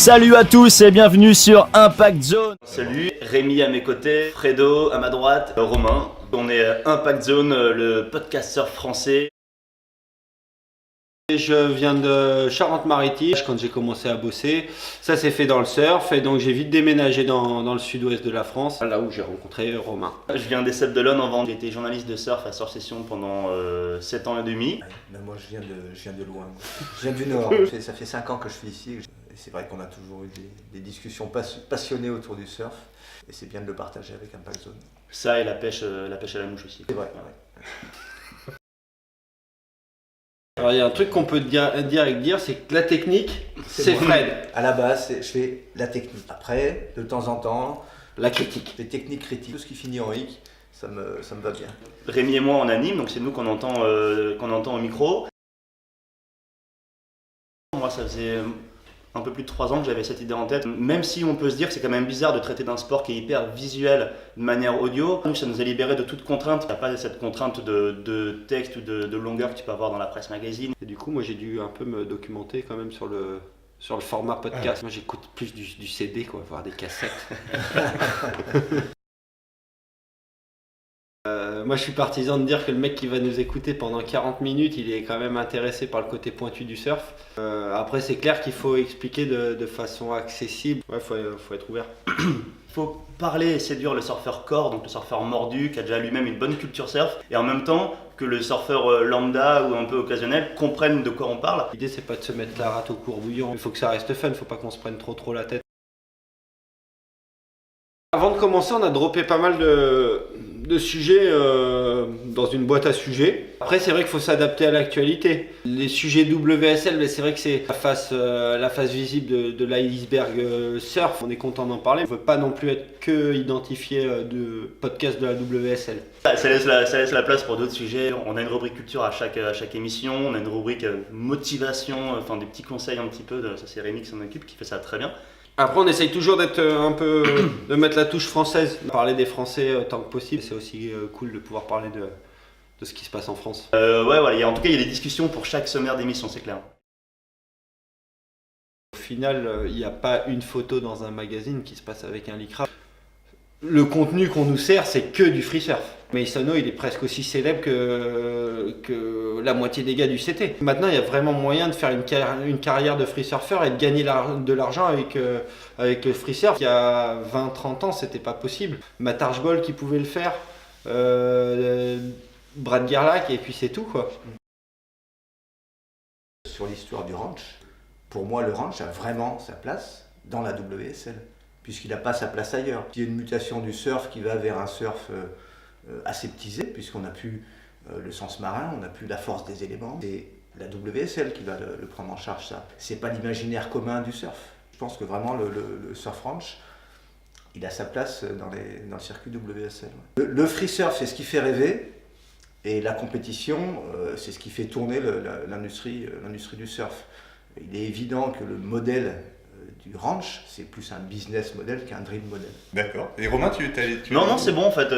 Salut à tous et bienvenue sur Impact Zone. Salut, Rémi à mes côtés, Fredo à ma droite, Romain. On est Impact Zone, le podcast surf français. Je viens de Charente-Maritime. Quand j'ai commencé à bosser, ça s'est fait dans le surf et donc j'ai vite déménagé dans le sud-ouest de la France, là où j'ai rencontré Romain. Je viens des Sables d'Olonne en Vendée. J'ai été journaliste de surf à Surf Session pendant 7 ans et demi. Ben moi je viens de loin. Je viens du Nord. Ça fait 5 ans que je suis ici. Et c'est vrai qu'on a toujours eu des discussions passionnées autour du surf. Et c'est bien de le partager avec Impact Zone. Ça et la pêche à la mouche aussi. C'est vrai. Ouais. Alors il y a un truc qu'on peut direct dire, c'est que la technique, c'est Fred. À la base, je fais la technique. Après, de temps en temps, La critique. les techniques critiques. Tout ce qui finit en hic, ça me va bien. Rémi et moi on anime, donc c'est nous qu'on entend au micro. Moi ça faisait un peu plus de 3 ans que j'avais cette idée en tête. Même si on peut se dire que c'est quand même bizarre de traiter d'un sport qui est hyper visuel de manière audio, ça nous a libéré de toute contrainte. Il n'y a pas cette contrainte de texte ou de longueur que tu peux avoir dans la presse magazine. Et du coup, moi j'ai dû un peu me documenter quand même sur le format podcast. Moi j'écoute plus du CD, quoi, voire des cassettes. Moi je suis partisan de dire que le mec qui va nous écouter pendant 40 minutes, il est quand même intéressé par le côté pointu du surf. Après c'est clair qu'il faut expliquer de façon accessible. Ouais, faut être ouvert. Il faut parler et séduire le surfeur core, donc le surfeur mordu qui a déjà lui-même une bonne culture surf, et en même temps que le surfeur lambda ou un peu occasionnel comprenne de quoi on parle. L'idée c'est pas de se mettre la rate au courbouillon, il faut que ça reste fun, il faut pas qu'on se prenne trop la tête. Avant de commencer, on a droppé pas mal de sujets dans une boîte à sujets. Après, c'est vrai qu'il faut s'adapter à l'actualité. Les sujets WSL, c'est vrai que c'est la face visible de l'iceberg surf. On est content d'en parler. On ne veut pas non plus être que identifié de podcast de la WSL. Ça laisse la place pour d'autres sujets. On a une rubrique culture à chaque émission. On a une rubrique motivation, enfin des petits conseils un petit peu. Ça c'est Rémi qui s'en occupe, qui fait ça très bien. Après, on essaye toujours d'être un peu, de mettre la touche française, parler des Français tant que possible. C'est aussi cool de pouvoir parler de ce qui se passe en France. Ouais, voilà. En tout cas, il y a des discussions pour chaque sommaire d'émission, c'est clair. Au final, il n'y a pas une photo dans un magazine qui se passe avec un lycra. Le contenu qu'on nous sert, c'est que du free surf. Masono, il est presque aussi célèbre que la moitié des gars du CT. Maintenant, il y a vraiment moyen de faire une carrière de free surfer et de gagner de l'argent avec le free surf. Il y a 20-30 ans, c'était pas possible. Matt Archbold qui pouvait le faire, Brad Gerlach, et puis c'est tout, quoi. Sur l'histoire du ranch, pour moi, le ranch a vraiment sa place dans la WSL, puisqu'il n'a pas sa place ailleurs. Il y a une mutation du surf qui va vers un surf aseptisé, puisqu'on n'a plus le sens marin, on n'a plus la force des éléments. C'est la WSL qui va le prendre en charge, ça. C'est pas l'imaginaire commun du surf. Je pense que vraiment le surf ranch, il a sa place dans le circuit WSL. Ouais. Le free surf, c'est ce qui fait rêver, et la compétition, c'est ce qui fait tourner l'industrie du surf. Il est évident que le modèle du ranch, c'est plus un business model qu'un dream model. D'accord. Et Romain, tu Non, c'est bon en fait.